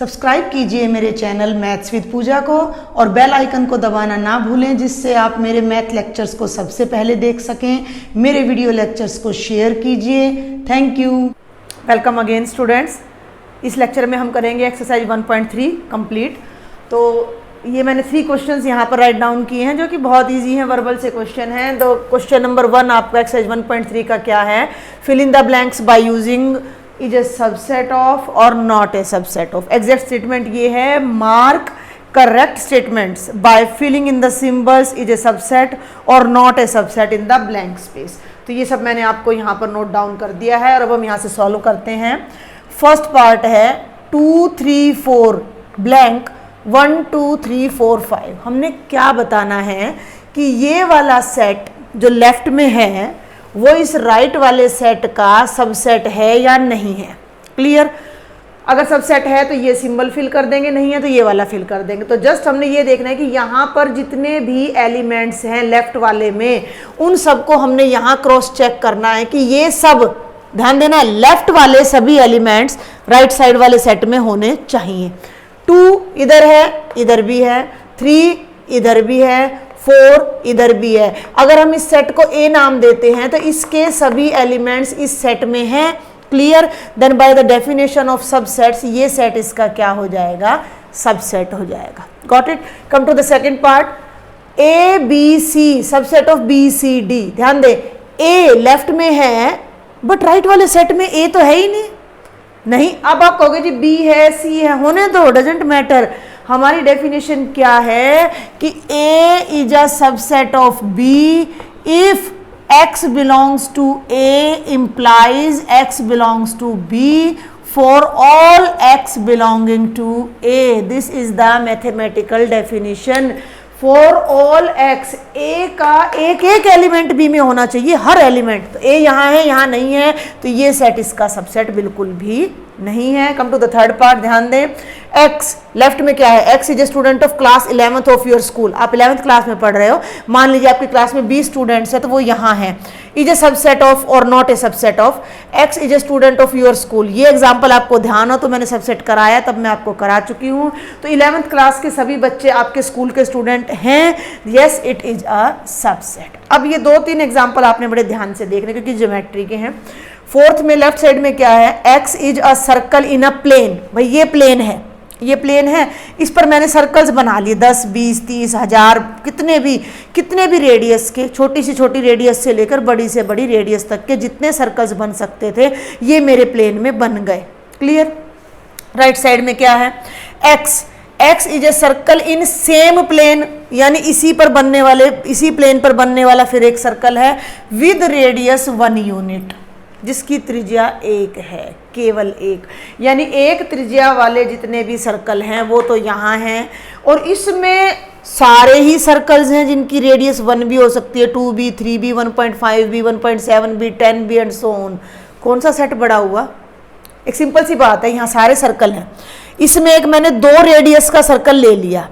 Subscribe कीजिए मेरे channel maths with पूजा को और बेल आइकन को दबाना ना भूलें, जिससे आप मेरे मैथ लेक्चर्स को सबसे पहले देख सकें। मेरे वीडियो लेक्चर्स को शेयर कीजिए। Thank you. Welcome again students. इस लेक्चर में हम करेंगे एक्सरसाइज 1.3 कंप्लीट। तो ये मैंने 3 क्वेश्चंस यहाँ पर राइट डाउन किए हैं जो कि बहुत इजी हैं, वर्बल से क्वेश्चन हैं। तो क्वेश्चन नंबर 1 आपका एक्सरसाइज 1.3 का क्या है? Fill in the blanks by using is a subset of और not a subset of. Exact statement ये है, mark correct statements by filling in the symbols is a subset और not a subset in the blank space. तो ये सब मैंने आपको यहाँ पर नोट डाउन कर दिया है और अब हम यहाँ से सॉल्व करते हैं। फर्स्ट पार्ट है 2 3 4 ब्लैंक 1 2 3 4 5। हमने क्या बताना है कि ये वाला सेट जो लेफ्ट में है वो इस राइट वाले सेट का सबसेट है या नहीं है। क्लियर? अगर सबसेट है तो ये सिंबल फिल कर देंगे, नहीं है तो ये वाला फिल कर देंगे। तो जस्ट हमने ये देखना है कि यहाँ पर जितने भी एलिमेंट्स हैं लेफ्ट वाले में, उन सबको हमने यहाँ क्रॉस चेक करना है कि ये सब, ध्यान देना, लेफ्ट वाले सभी एलिमेंट्स राइट साइड वाले सेट में होने चाहिए। 2 इधर है, इधर भी है, 3 इधर भी है, 4 इधर भी है। अगर हम इस सेट को ए नाम देते हैं तो इसके सभी एलिमेंट्स इस सेट में हैं। Clear? Then by the definition of subsets ये सेट इसका क्या हो जाएगा? सबसेट हो जाएगा। Got it? Come to the second part. A B C subset of B C D. ध्यान दे, ए लेफ्ट में है बट राइट वाले सेट में ए तो है ही नहीं। अब आप कहोगे जी बी है, सी है, होने दो, डजेंट मैटर। हमारी डेफिनेशन क्या है कि A is a subset of B if X belongs to A implies X belongs to B for all X belonging to A. This is the mathematical definition. For all X, A का एक एक element B में होना चाहिए, हर element. तो A यहाँ है, यहाँ नहीं है, तो ये सेट इसका सबसेट बिल्कुल भी नहीं है। Come to the third part, ध्यान दें। X लेफ्ट में क्या है? X is a student of class 11th of your school. आप 11th क्लास में पढ़ रहे हो, मान लीजिए आपकी क्लास में 20 स्टूडेंट्स है तो वो यहाँ है। इज ए सबसेट ऑफ और not a subset of. X is a student of your school. ये एग्जाम्पल आपको ध्यान हो तो मैंने सबसेट कराया, तब मैं आपको करा चुकी हूँ। तो 11th क्लास के सभी बच्चे आपके स्कूल के स्टूडेंट हैं। Yes, it is a subset. अब ये 2-3 एग्जाम्पल आपने बड़े ध्यान से देखने क्योंकि ज्योमेट्री के हैं। फोर्थ में लेफ्ट साइड में क्या है? X is a circle in a plane. भाई ये प्लेन है, ये प्लेन है, इस पर मैंने सर्कल्स बना लिए 10 20 30 1000 कितने भी रेडियस के, छोटी से छोटी रेडियस से लेकर बड़ी से बड़ी रेडियस तक के जितने सर्कल्स बन सकते थे ये मेरे प्लेन में बन गए। क्लियर? राइट साइड में क्या है? X is a circle in same plane, यानी इसी प्लेन पर बनने वाला फिर एक सर्कल है विद रेडियस 1 यूनिट, जिसकी त्रिज्या 1 है, केवल 1। यानी एक त्रिज्या वाले जितने भी सर्कल हैं वो तो यहाँ हैं और इसमें सारे ही सर्कल्स हैं जिनकी रेडियस 1 भी हो सकती है, 2b 3b 1.5b 1.7b 10b and so on. कौन सा सेट बड़ा हुआ? एक सिंपल सी बात है, यहाँ सारे सर्कल हैं, इसमें एक मैंने 2 रेडियस का सर्कल ले लिया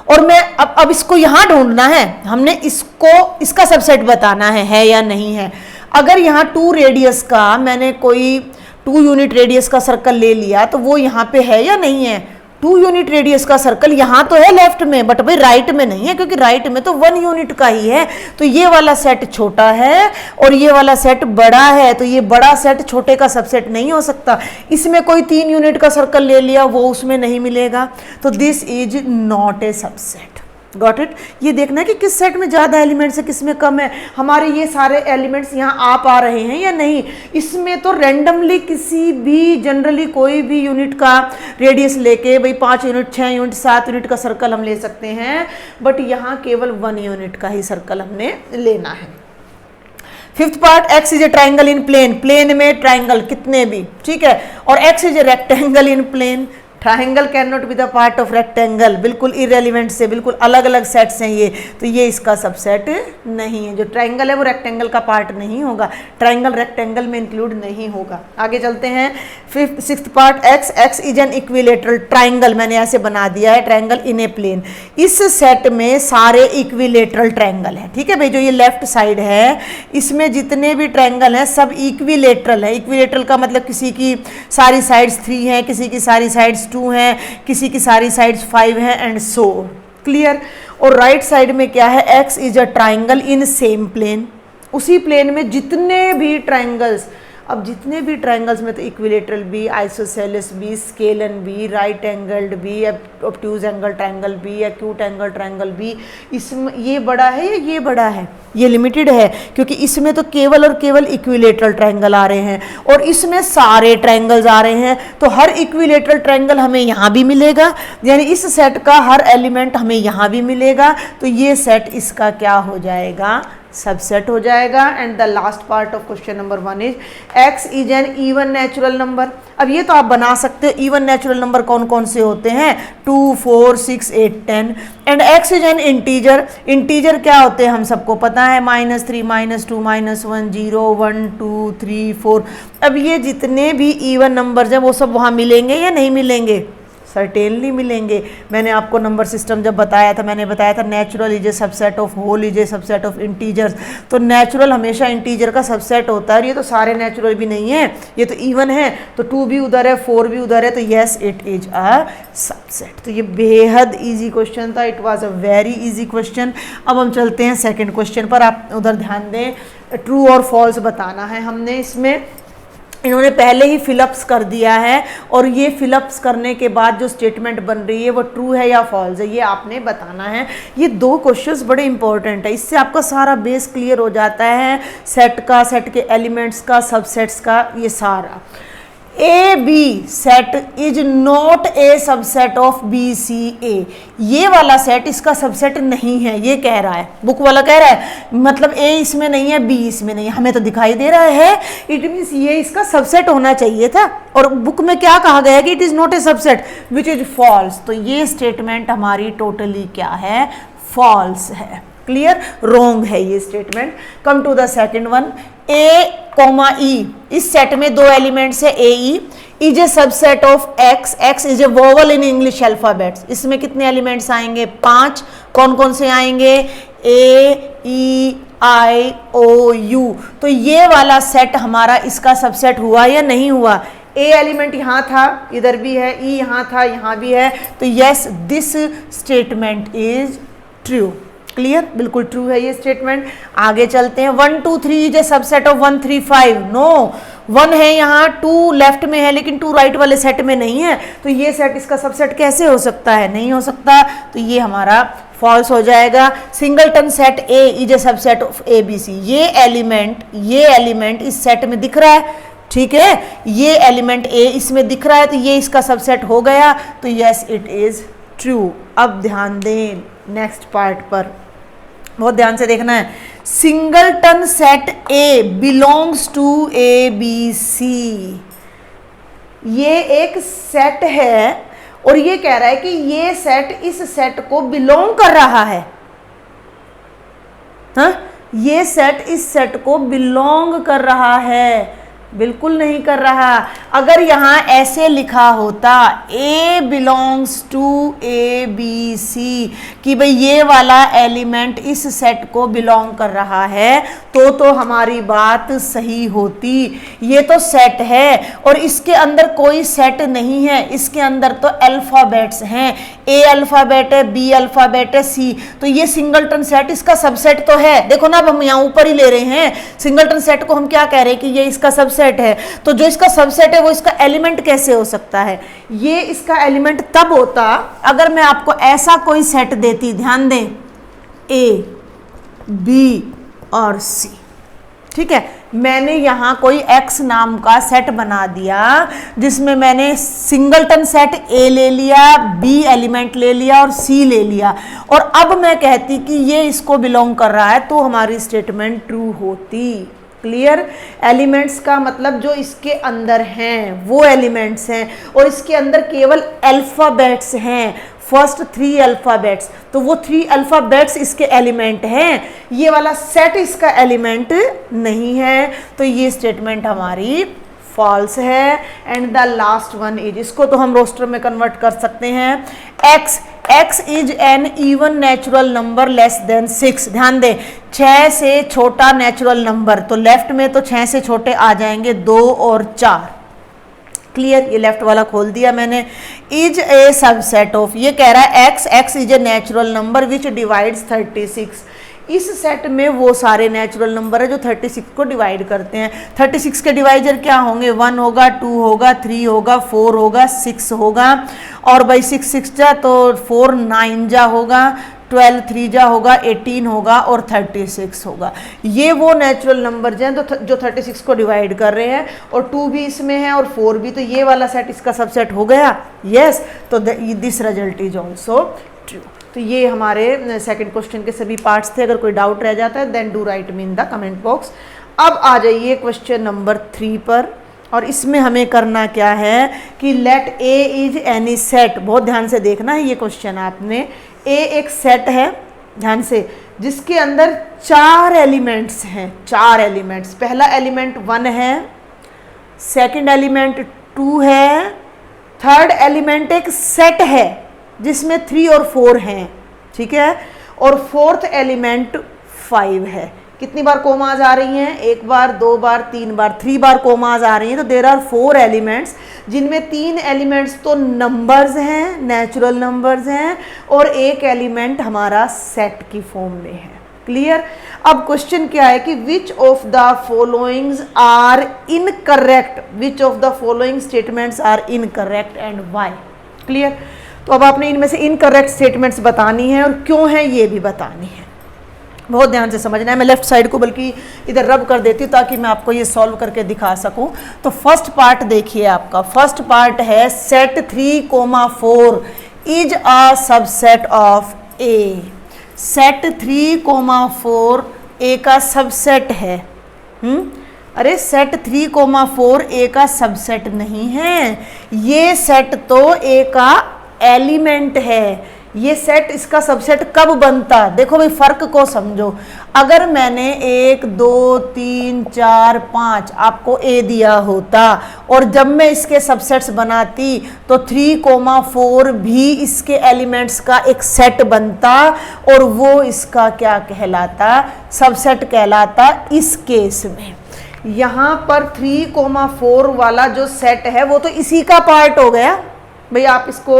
और मैं अब इसको यहाँ ढूंढना है, हमने इसका सबसेट बताना है या नहीं है। अगर यहाँ 2 रेडियस का मैंने कोई 2 यूनिट रेडियस का सर्कल ले लिया तो वो यहाँ पे है या नहीं है? 2 यूनिट रेडियस का सर्कल यहाँ तो है लेफ्ट में, बट भाई राइट में नहीं है क्योंकि राइट में तो 1 यूनिट का ही है। तो ये वाला सेट छोटा है और ये वाला सेट बड़ा है, तो ये बड़ा सेट छोटे का सबसेट नहीं हो सकता। इसमें कोई 3 यूनिट का सर्कल ले लिया, वो उसमें नहीं मिलेगा, तो this is not a subset. Got it? ये देखना है कि किस सेट में ज़्यादा एलिमेंट्स है, किस में कम है। हमारे ये सारे एलिमेंट्स यहाँ आ पा रहे हैं या नहीं? इसमें तो रैंडमली किसी भी, जनरली कोई भी यूनिट का रेडियस लेके भाई 5 यूनिट 6 यूनिट 7 यूनिट का सर्कल हम ले सकते हैं, बट यहाँ केवल 1 यूनिट का ही सर्कल हमने लेना है। Fifth part, X is a triangle in plane. Plane में ट्राइंगल कितने भी, ठीक है, और X is a rectangle in plane. Triangle can not be the part of rectangle, बिल्कुल इरेलीवेंट से, बिल्कुल अलग अलग सेट्स हैं ये, तो ये इसका सबसेट नहीं है। जो ट्राइंगल है वो रेक्टेंगल का पार्ट नहीं होगा, ट्राइंगल रेक्टेंगल में इंक्लूड नहीं होगा। आगे चलते हैं। Sixth part, x is an equilateral triangle. मैंने ऐसे बना दिया है, ट्राइंगल इन ए प्लेन। इस सेट में सारे इक्विलेटरल ट्राइंगल हैं, ठीक है भाई। जो ये लेफ्ट साइड है इसमें जितने भी ट्राइंगल हैं सब इक्विलेटरल है। इक्विलेटरल का मतलब किसी की सारी साइड्स 3 हैं, किसी की सारी साइड्स -2 है, किसी की सारी साइड्स 5 है एंड सो क्लियर। और राइट साइड में क्या है, x is a triangle in same plane, उसी प्लेन में जितने भी ट्राइंगल्स, अब जितने भी ट्राइंगल्स में तो इक्विलेटरल बी, आइसोसेलेस बी, स्केलन बी, राइट एंगल्ड बी, ऑब्ट्यूज एंगल ट्राइंगल बी, एक्यूट एंगल ट्राइंगल बी, इसमें ये बड़ा है या ये बड़ा है, ये लिमिटेड है क्योंकि इसमें तो केवल और केवल इक्विलेटरल ट्राइंगल आ रहे हैं और इसमें सारे ट्राइंगल्स आ रहे हैं, तो हर इक्विलेटरल ट्राइंगल हमें यहाँ भी मिलेगा, यानी इस सेट का हर एलिमेंट हमें यहाँ भी मिलेगा, तो ये सेट इसका क्या हो जाएगा, सबसेट हो जाएगा। And the last part of question number 1 is x is an even natural number. अब ये तो आप बना सकते हो, इवन नेचुरल नंबर कौन कौन से होते हैं, 2, 4, 6, 8, 10। And x is an integer, integer क्या होते हैं हम सबको पता है, -3, -2, -1, 0, 1, 2, 3, 4। अब ये जितने भी इवन नंबर्स हैं वो सब वहाँ मिलेंगे या नहीं मिलेंगे, सर्टेनली मिलेंगे। मैंने आपको नंबर सिस्टम जब बताया था, मैंने बताया था natural is a subset of whole is a subset of integers, तो नेचुरल हमेशा इंटीजर का सबसेट होता है, ये तो सारे नेचुरल भी नहीं है, ये तो इवन है, तो 2 भी उधर है, 4 भी उधर है, तो yes it is a subset. तो ये बेहद इजी क्वेश्चन था, it was a very easy question. अब हम चलते हैं सेकेंड क्वेश्चन पर, आप उधर ध्यान दें, ट्रू और फॉल्स बताना है हमने, इसमें इन्होंने पहले ही फिलअप्स कर दिया है और ये फिलअप्स करने के बाद जो स्टेटमेंट बन रही है वो ट्रू है या फॉल्स है, ये आपने बताना है। ये 2 क्वेश्चंस बड़े इंपॉर्टेंट है, इससे आपका सारा बेस क्लियर हो जाता है, सेट का, सेट के एलिमेंट्स का, सबसेट्स का, ये सारा। A B set is not a subset of B C A, ये वाला सेट इसका सबसेट नहीं है, ये कह रहा है, बुक वाला कह रहा है, मतलब ए इसमें नहीं है, बी इसमें नहीं है, हमें तो दिखाई दे रहा है, इट मीन्स ये इसका सबसेट होना चाहिए था, और बुक में क्या कहा गया है कि it is not a subset which is false, तो ये स्टेटमेंट हमारी टोटली क्या है, फॉल्स है, क्लियर, रॉन्ग है ये statement. Come to the second one, A comma E, इस सेट में 2 एलिमेंट्स है, A E is a subset of X, X is a vowel in English alphabets, इसमें कितने एलिमेंट्स आएंगे, 5, कौन कौन से आएंगे, ए ई आई ओ यू, तो ये वाला सेट हमारा इसका सबसेट हुआ या नहीं हुआ, ए एलिमेंट यहाँ था, इधर भी है, ई यहाँ था, यहाँ भी है, तो yes this statement is true, clear, बिल्कुल ट्रू है ये स्टेटमेंट। आगे चलते हैं, 1 2 3 is a subset of 1 3 5, no, 1 है यहाँ, 2 लेफ्ट में है लेकिन 2 राइट वाले सेट में नहीं है, तो ये सेट इसका सबसेट कैसे हो सकता है, नहीं हो सकता, तो ये हमारा फॉल्स हो जाएगा। Singleton set A is a subset of A B C, ये एलिमेंट इस सेट में दिख रहा है, ठीक है, ये एलिमेंट ए इसमें दिख रहा है, तो ये इसका सबसेट हो गया, तो यस इट इज ट्रू। अब ध्यान दें नेक्स्ट पार्ट पर, बहुत ध्यान से देखना है, singleton set A belongs to A B C, ये एक सेट है और ये कह रहा है कि ये सेट इस सेट को बिलोंग कर रहा है, हाँ, ये सेट इस सेट को बिलोंग कर रहा है, बिल्कुल नहीं कर रहा। अगर यहाँ ऐसे लिखा होता A belongs to A B C, कि भाई ये वाला एलिमेंट इस सेट को बिलोंग कर रहा है, तो हमारी बात सही होती। ये तो सेट है और इसके अंदर कोई सेट नहीं है, इसके अंदर तो अल्फाबेट्स हैं, ए अल्फाबेट है, बी अल्फाबेट है, सी, तो ये सिंगलटन सेट इसका सबसेट तो है। देखो ना, अब हम यहाँ ऊपर ही ले रहे हैं, सिंगलटन सेट को हम क्या कह रहे हैं कि ये इसका सबसेट है, तो जो इसका सबसेट है वो इसका एलिमेंट कैसे हो सकता है, ये इसका एलिमेंट तब होता अगर मैं आपको ऐसा कोई सेट देती, ध्यान दें, ए बी और सी, ठीक है, मैंने यहाँ कोई x नाम का सेट बना दिया जिसमें मैंने सिंगलटन सेट A ले लिया, B एलिमेंट ले लिया और C ले लिया, और अब मैं कहती कि ये इसको बिलोंग कर रहा है, तो हमारी स्टेटमेंट ट्रू होती। क्लियर, एलिमेंट्स का मतलब जो इसके अंदर हैं वो एलिमेंट्स हैं और इसके अंदर केवल अल्फाबेट्स हैं, फर्स्ट 3 अल्फाबेट्स, तो वो 3 अल्फाबेट्स इसके एलिमेंट हैं, ये वाला सेट इसका एलिमेंट नहीं है, तो ये स्टेटमेंट हमारी फॉल्स है। And the last one is, इसको तो हम रोस्टर में कन्वर्ट कर सकते हैं, x is an even natural number less than 6, ध्यान दें 6 से छोटा नेचुरल नंबर, तो लेफ्ट में तो 6 से छोटे आ जाएंगे 2 और 4, क्लियर, ये लेफ्ट वाला खोल दिया मैंने। इज ए सबसेट ऑफ, ये कह रहा है x is a natural number which divides 36। इस सेट में वो सारे नेचुरल नंबर है जो 36 को डिवाइड करते हैं। 36 के डिवाइजर क्या होंगे, 1 होगा, 2 होगा, 3 होगा, 4 होगा, 6 होगा, और भाई 6 जा तो 4 9 जा होगा, 12 3 जा होगा, 18 होगा और 36 होगा। ये वो नेचुरल नंबर हैं तो जो 36 को डिवाइड कर रहे हैं, और 2 भी इसमें है और 4 भी, तो ये वाला सेट इसका सबसेट हो गया। यस, तो this result is also true. तो ये हमारे सेकंड क्वेश्चन के सभी पार्ट्स थे। अगर कोई डाउट रह जाता है then do write me in the comment box. अब आ जाइए क्वेश्चन नंबर 3 पर, और इसमें हमें करना क्या है कि let A is any set. बहुत ध्यान से देखना है ये क्वेश्चन आपने। ए एक सेट है, ध्यान से, जिसके अंदर 4 एलिमेंट्स हैं, 4 एलिमेंट्स। पहला एलिमेंट 1 है, सेकंड एलिमेंट 2 है, थर्ड एलिमेंट एक सेट है जिसमें 3 और 4 हैं, ठीक है, और फोर्थ एलिमेंट 5 है। कितनी बार कोमाज आ रही हैं, 1 बार, 2 बार, 3 बार, 3 बार कोमाज आ रही हैं। तो देयर आर 4 एलिमेंट्स, जिनमें 3 एलिमेंट्स तो नंबर्स हैं, नेचुरल नंबर्स हैं, और एक एलिमेंट हमारा सेट की फॉर्म में है। क्लियर। अब क्वेश्चन क्या है कि which of the followings are incorrect, which of the following statements are incorrect and why. Clear. तो अब आपने इनमें से इनकरेक्ट स्टेटमेंट्स बतानी है और क्यों है ये भी बतानी है। बहुत ध्यान से समझना है। मैं लेफ्ट साइड को बल्कि इधर रब कर देती हूँ ताकि मैं आपको ये सॉल्व करके दिखा सकूं। तो फर्स्ट पार्ट देखिए, आपका फर्स्ट पार्ट है set 3,4 is a subset of A. Set 3,4 ए का सबसेट है। अरे सेट 3,4 ए का सबसेट नहीं है, ये सेट तो ए का एलिमेंट है। ये सेट इसका सबसेट कब बनता, देखो भाई फर्क को समझो। अगर मैंने 1 2 3 4 5 आपको ए दिया होता और जब मैं इसके सबसेट्स बनाती तो 3,4 भी इसके एलिमेंट्स का एक सेट बनता और वो इसका क्या कहलाता, सबसेट कहलाता। इस केस में यहाँ पर 3,4 वाला जो सेट है वो तो इसी का पार्ट हो गया। भाई आप इसको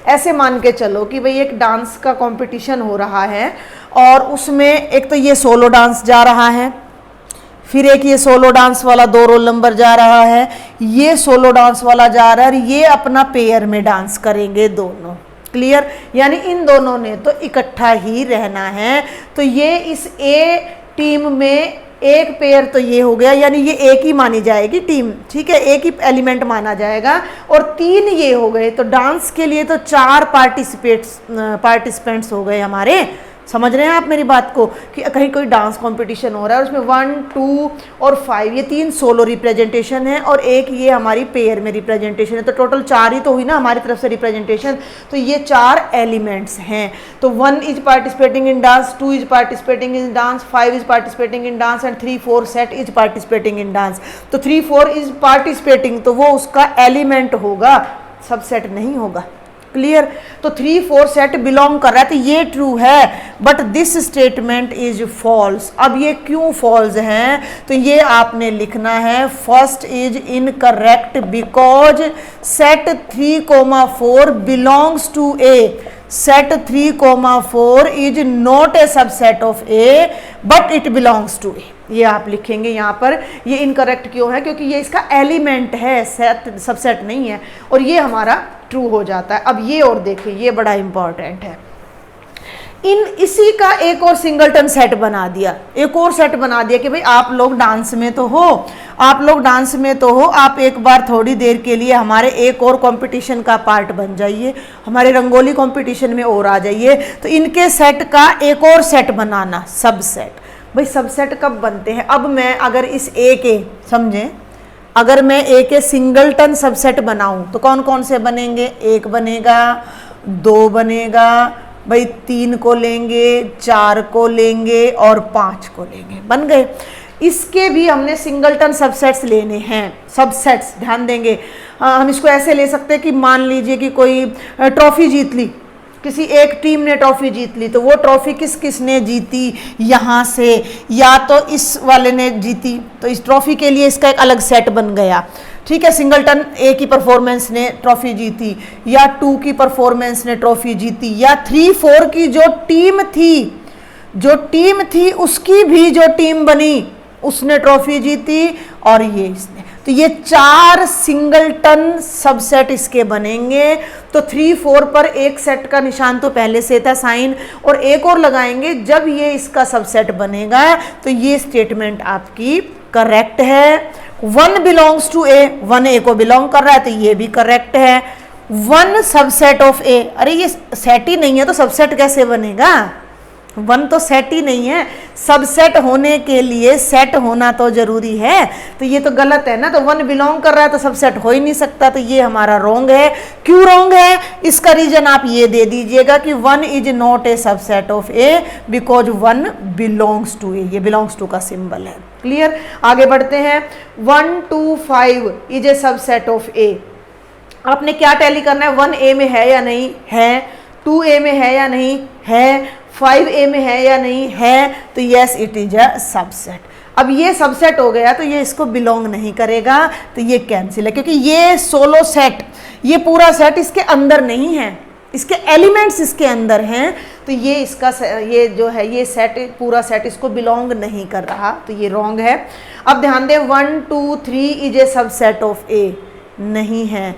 ऐसे मान के चलो कि भाई एक डांस का कंपटीशन हो रहा है और उसमें एक तो ये सोलो डांस जा रहा है, फिर एक ये सोलो डांस वाला 2 रोल नंबर जा रहा है, ये सोलो डांस वाला जा रहा है और ये अपना पेयर में डांस करेंगे दोनों। क्लियर। यानी इन दोनों ने तो इकट्ठा ही रहना है। तो ये इस ए टीम में एक पेयर तो ये हो गया, यानी ये एक ही मानी जाएगी टीम, ठीक है, एक ही एलिमेंट माना जाएगा। और 3 ये हो गए, तो डांस के लिए तो 4 पार्टिसिपेंट्स हो गए हमारे। समझ रहे हैं आप मेरी बात को कि कहीं कोई डांस कंपटीशन हो रहा है और उसमें 1 2 और 5 ये 3 सोलो रिप्रेजेंटेशन है और एक ये हमारी पेयर में रिप्रेजेंटेशन है। तो टोटल 4 ही तो हुई ना हमारी तरफ से रिप्रेजेंटेशन। तो ये 4 एलिमेंट्स हैं। तो 1 is participating in dance, 2 is participating in dance, 5 is participating in dance and 3 4 set is participating in dance. तो 3 4 इज पार्टिसिपेटिंग, तो वो उसका एलिमेंट होगा, सबसेट नहीं होगा। क्लियर। तो 3 4 सेट बिलोंग कर रहा है, तो ये ट्रू है, but this statement is false. अब ये क्यों फॉल्स है, तो ये आपने लिखना है first is incorrect because set 3,4 belongs to A. Set 3,4 is not a subset of A but it belongs to A. ये आप लिखेंगे यहाँ पर। ये इनकरेक्ट क्यों है, क्योंकि ये इसका एलिमेंट है, सेट सबसेट नहीं है, और ये हमारा ट्रू हो जाता है। अब ये और देखिए, ये बड़ा इंपॉर्टेंट है। इसी का एक और सिंगलटन सेट बना दिया, एक और सेट बना दिया कि भाई आप लोग डांस में तो हो, आप लोग डांस में तो हो, आप एक बार थोड़ी देर के लिए हमारे एक और कंपटीशन का पार्ट बन जाइए, हमारे रंगोली कंपटीशन में और आ जाइए। तो इनके सेट का एक और सेट बनाना, सबसेट। भाई सबसेट कब बनते हैं, अब मैं अगर इस ए के, समझें, अगर मैं ए के सिंगलटन सबसेट बनाऊं तो कौन कौन से बनेंगे, 1 बनेगा, 2 बनेगा, भाई 3 को लेंगे, 4 को लेंगे और 5 को लेंगे, बन गए। इसके भी हमने सिंगलटन सबसेट्स लेने हैं, सबसेट्स ध्यान देंगे। हम इसको ऐसे ले सकते हैं कि मान लीजिए कि कोई ट्रॉफी जीत ली, किसी एक टीम ने ट्रॉफी जीत ली तो वो ट्रॉफी किस किस ने जीती, यहाँ से, या तो इस वाले ने जीती तो इस ट्रॉफी के लिए इसका एक अलग सेट बन गया। ठीक है, सिंगलटन ए की परफॉर्मेंस ने ट्रॉफी जीती, या 2 की परफॉर्मेंस ने ट्रॉफी जीती, या 3-4 की जो टीम थी उसकी भी जो टीम बनी उसने ट्रॉफी जीती, और ये इसने। तो ये 4 सिंगलटन सबसेट इसके बनेंगे। तो 3-4 पर एक सेट का निशान तो पहले से था साइन, और एक और लगाएंगे जब ये इसका सबसेट बनेगा। तो ये स्टेटमेंट आपकी करेक्ट है। 1 बिलोंग्स टू ए, 1 ए को बिलोंग कर रहा है तो ये भी करेक्ट है। 1 सबसेट ऑफ ए, अरे ये सेट ही नहीं है तो सबसेट कैसे बनेगा? 1 तो सेट ही नहीं है, सबसेट होने के लिए सेट होना तो जरूरी है, तो ये तो गलत है ना। तो 1 बिलोंग कर रहा है तो सबसेट हो ही नहीं सकता, तो ये हमारा रॉन्ग है। क्यों रॉन्ग है? इसका रीजन आप ये दे दीजिएगा कि 1 is not a subset of A because 1 belongs to A, ये बिलोंग्स टू का सिंबल है। क्लियर? आगे बढ़ते हैं। 1 2 5 is a subset of A. आपने क्या टैली करना है? 1 ए में है या नहीं है, 2 ए में है या नहीं है, 5 ए में है या नहीं है, तो yes it is a subset. अब ये सबसेट हो गया तो ये इसको बिलोंग नहीं करेगा, तो ये कैंसिल है, क्योंकि ये सोलो सेट, ये पूरा सेट इसके अंदर नहीं है, इसके एलिमेंट्स इसके अंदर हैं, तो ये इसका ये जो है ये सेट, पूरा सेट इसको बिलोंग नहीं कर रहा, तो ये रॉन्ग है। अब ध्यान दें, 1 2 3 इज ए सबसेट ऑफ ए, नहीं है।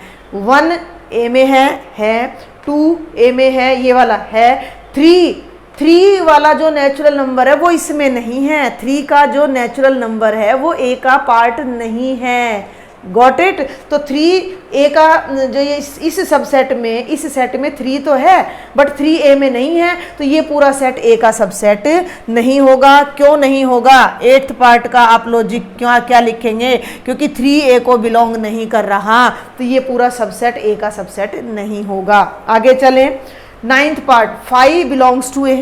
1 ए में है, 2 ए में है, ये वाला है, 3 वाला जो नेचुरल नंबर है वो इसमें नहीं है, 3 का जो नेचुरल नंबर है वो ए का पार्ट नहीं है। Got it? तो 3 ए का जो ये इस सबसेट में, इस सेट में 3 तो है बट 3 ए में नहीं है, तो ये पूरा सेट ए का सबसेट नहीं होगा। क्यों नहीं होगा? 8th पार्ट का आप लॉजिक क्या लिखेंगे? क्योंकि 3 ए को बिलोंग नहीं कर रहा, तो ये पूरा सबसेट ए का सबसेट नहीं होगा। आगे चलें। 9th part, 5 belongs to A,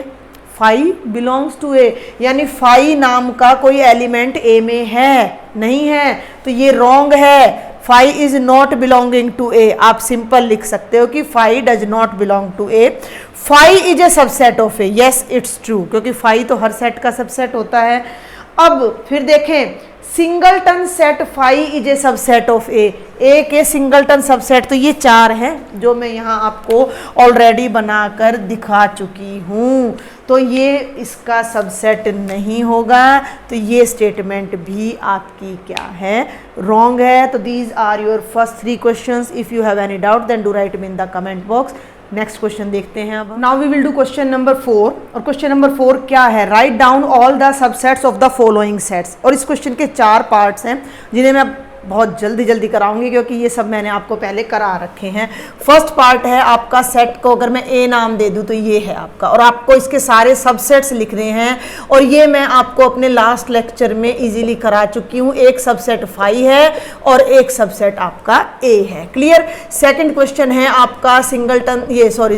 5 belongs to A, यानी 5 नाम का कोई एलिमेंट ए में है नहीं है, तो ये रॉन्ग है। 5 is not belonging to A, आप सिंपल लिख सकते हो कि 5 does not belong to A. 5 is a subset of A, yes it's true, क्योंकि 5 तो हर सेट का सबसेट होता है। अब फिर देखें, singleton set 5 is a subset of A, A के सिंगलटन सबसेट तो ये 4 हैं जो मैं यहाँ आपको ऑलरेडी बनाकर दिखा चुकी हूँ, तो ये इसका सबसेट नहीं होगा, तो ये स्टेटमेंट भी आपकी क्या है? रॉन्ग है। तो these are your first 3 questions. If you have any doubt then do write me in the comment box. Next question देखते हैं। अब now we will do question number 4, और क्वेश्चन नंबर 4 क्या है? Write down all the subsets of the following sets. और इस question के 4 parts हैं जिन्हें मैं बहुत जल्दी कराऊंगी, क्योंकि ये सब मैंने आपको पहले करा रखे हैं। फर्स्ट पार्ट है आपका, सेट को अगर मैं ए नाम दे दूं तो ये है आपका, और आपको इसके सारे सबसेट्स लिखने हैं, और ये मैं आपको अपने लास्ट लेक्चर में इजीली करा चुकी हूँ। एक सबसेट 5 है और एक सबसेट आपका ए है। क्लियर? सेकंड क्वेश्चन है आपका सिंगलटन,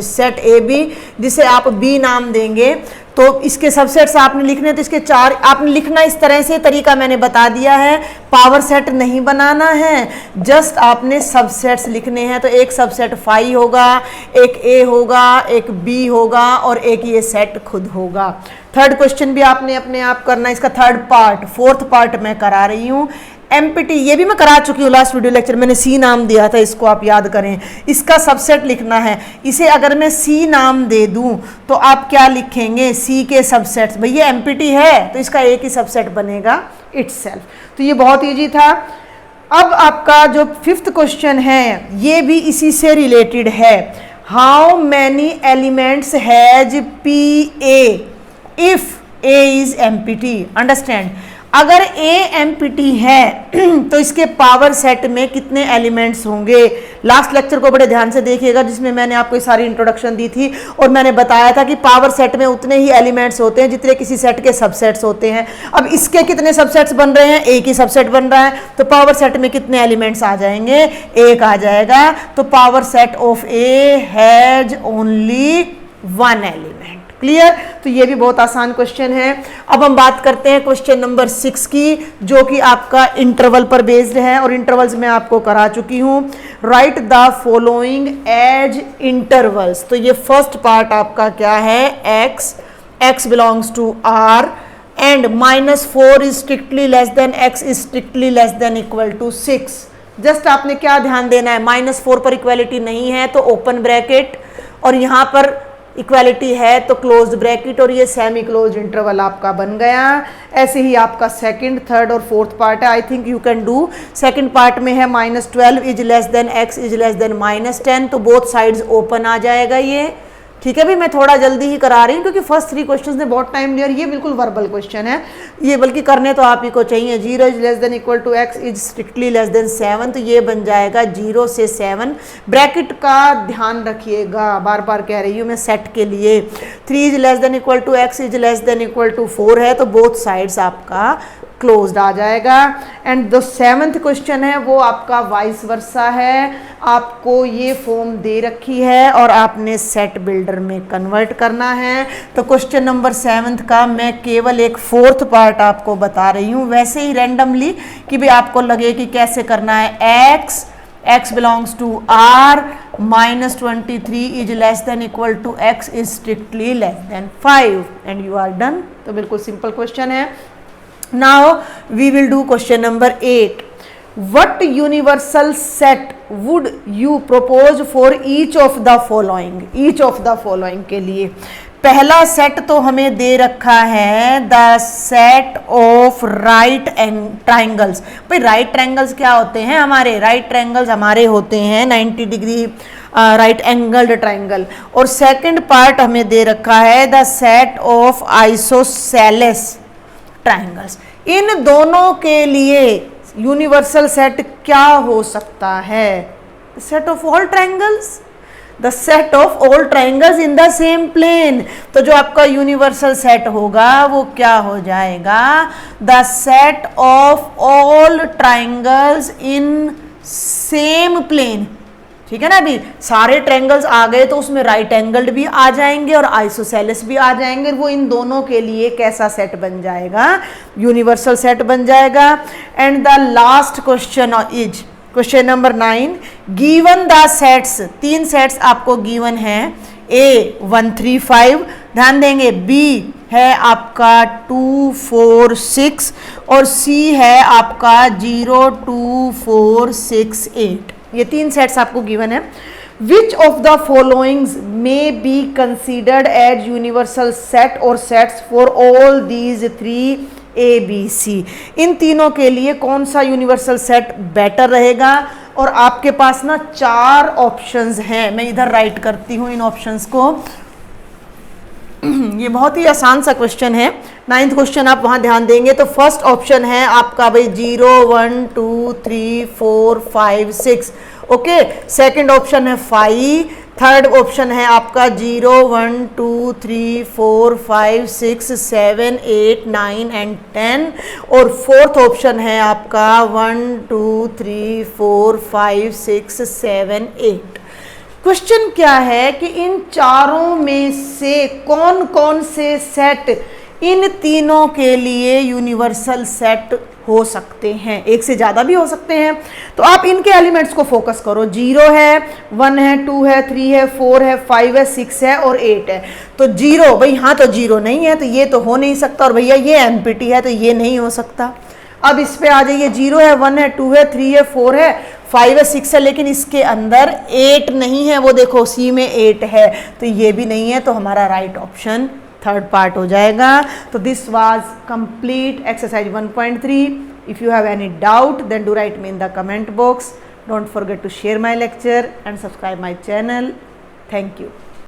सेट ए बी, जिसे आप बी नाम देंगे, तो इसके सबसेट्स आपने लिखने, तो इसके 4 आपने लिखना इस तरह से, तरीका मैंने बता दिया है। पावर सेट नहीं बनाना है, जस्ट आपने सबसेट्स लिखने हैं। तो एक सबसेट 5 होगा, एक ए होगा, एक बी होगा, और एक ये सेट खुद होगा। थर्ड क्वेश्चन भी आपने अपने आप करना, इसका थर्ड पार्ट, 4th पार्ट मैं करा रही हूँ। एम्प्टी, ये भी मैं करा चुकी हूँ लास्ट वीडियो लेक्चर, मैंने सी नाम दिया था, इसको आप याद करें। इसका सबसेट लिखना है, इसे अगर मैं सी नाम दे दूं तो आप क्या लिखेंगे? सी के सबसेट्स, भैया एम्प्टी है तो इसका एक ही सबसेट बनेगा, इटसेल्फ। तो ये बहुत इजी था। अब आपका जो 5th क्वेश्चन है ये भी इसी से रिलेटेड है। How many elements has P A if A is empty? Understand, अगर ए एम्प्टी है तो इसके पावर सेट में कितने एलिमेंट्स होंगे? लास्ट लेक्चर को बड़े ध्यान से देखिएगा, जिसमें मैंने आपको सारी इंट्रोडक्शन दी थी, और मैंने बताया था कि पावर सेट में उतने ही एलिमेंट्स होते हैं जितने किसी सेट के सबसेट्स होते हैं। अब इसके कितने सबसेट्स बन रहे हैं? ए की सबसेट बन रहा है, तो पावर सेट में कितने एलिमेंट्स आ जाएंगे? एक आ जाएगा। तो power set of A has only 1 element. Clear. तो ये भी बहुत आसान क्वेश्चन है। अब हम बात करते हैं क्वेश्चन नंबर 6 की, जो कि आपका इंटरवल पर बेस्ड है और इंटरवल्स मैं आपको करा चुकी हूं। Write the following as intervals. तो ये फर्स्ट पार्ट आपका क्या है, x belongs to r and -4 is strictly less than x is strictly less than equal to 6। Just आपने क्या ध्यान देना है, -4 पर इक्वालिटी नहीं है तो ओपन ब्रैकेट, और यहां पर इक्वालिटी है तो क्लोज्ड ब्रैकेट, और ये सेमी क्लोज्ड इंटरवल आपका बन गया। ऐसे ही आपका सेकंड, थर्ड और फोर्थ पार्ट है। I think you can do. Second part में है -12 is less than x is less then -10, तो बोथ साइड्स ओपन आ जाएगा ये। ठीक है, भी मैं थोड़ा जल्दी ही करा रही हूँ क्योंकि फर्स्ट 3 क्वेश्चंस ने बहुत टाइम लिया और ये बिल्कुल वर्बल क्वेश्चन है, ये बल्कि करने तो आप ही को चाहिए। 0 is less than equal to x is strictly less than 7, तो ये बन जाएगा 0 से 7। ब्रैकेट का ध्यान रखिएगा, बार बार कह रही हूँ मैं सेट के लिए। 3 is less than equal to x is less than equal to 4 है, तो बोथ साइड्स आपका क्लोज्ड आ जाएगा। एंड द 7th क्वेश्चन है वो आपका वाइस वर्सा है। आपको ये फॉर्म दे रखी है और आपने सेट बिल्डर में कन्वर्ट करना है। तो क्वेश्चन नंबर 7 का मैं केवल एक 4th पार्ट आपको बता रही हूँ, वैसे ही रैंडमली कि भी आपको लगे कि कैसे करना है। x belongs to r -23 is less than equal to x is strictly less than 5 and you are done. तो बिल्कुल सिंपल क्वेश्चन है। Now we will do question number 8. What universal set would you propose for each of the following? Each of the following के लिए पहला set तो हमें दे रखा है the set of right triangles. भाई राइट ट्राइंगल्स क्या होते हैं हमारे? राइट ट्राइंगल्स हमारे होते हैं 90 डिग्री राइट एंगल्ड ट्राइंगल। और सेकंड पार्ट हमें दे रखा है the set of isosceles triangles. इन दोनों के लिए यूनिवर्सल सेट क्या हो सकता है? Set of all triangles, the set of all triangles in the same plane. तो जो आपका यूनिवर्सल सेट होगा वो क्या हो जाएगा? The set of all triangles in same plane. ठीक है ना, अभी सारे ट्रायंगल्स आ गए तो उसमें राइट एंगल्ड भी आ जाएंगे और आइसोसेलेस भी आ जाएंगे। वो इन दोनों के लिए कैसा सेट बन जाएगा? यूनिवर्सल सेट बन जाएगा। And the last question is question number 9। Given the sets, 3 sets आपको गिवन है। A 1 3 5, ध्यान देंगे। B है आपका 2 4 6 और C है आपका 0 2 4 6 8। ये 3 सेट्स आपको गिवन है। Which of the followings may be considered as universal set और sets for all these 3 ABC। इन तीनों के लिए कौन सा यूनिवर्सल सेट बेटर रहेगा? और आपके पास ना 4 ऑप्शंस हैं। मैं इधर राइट करती हूँ इन ऑप्शंस को। ये बहुत ही आसान सा क्वेश्चन है। 9th क्वेश्चन आप वहां ध्यान देंगे तो फर्स्ट ऑप्शन है आपका भाई 0 1 2 3 4 5 6। ओके, सेकंड ऑप्शन है 5। थर्ड ऑप्शन है आपका 0 1 2 3 4 5 6 7 8 9 एंड 10। और फोर्थ ऑप्शन है आपका 1 2 3 4 5 6 7 8। क्वेश्चन क्या है कि इन चारों में से कौन कौन से सेट इन तीनों के लिए यूनिवर्सल सेट हो सकते हैं? एक से ज़्यादा भी हो सकते हैं। तो आप इनके एलिमेंट्स को फोकस करो। 0 है, 1 है, 2 है, 3 है, 4 है, 5 है, 6 है और 8 है। तो 0, भाई हाँ तो 0 नहीं है तो ये तो हो नहीं सकता। और भैया ये एम्प्टी है तो ये नहीं हो सकता। अब इस पे आ जाइए। 0 है, 1 है, 2 है, 3 है, 4 है, 5 है, 6 है, लेकिन इसके अंदर 8 नहीं है। वो देखो सी में 8 है तो ये भी नहीं है। तो हमारा राइट ऑप्शन थर्ड पार्ट हो जाएगा। तो this was complete exercise 1.3। If you have any doubt then do write me in the comment box. Don't forget to share my lecture and subscribe my channel. Thank you.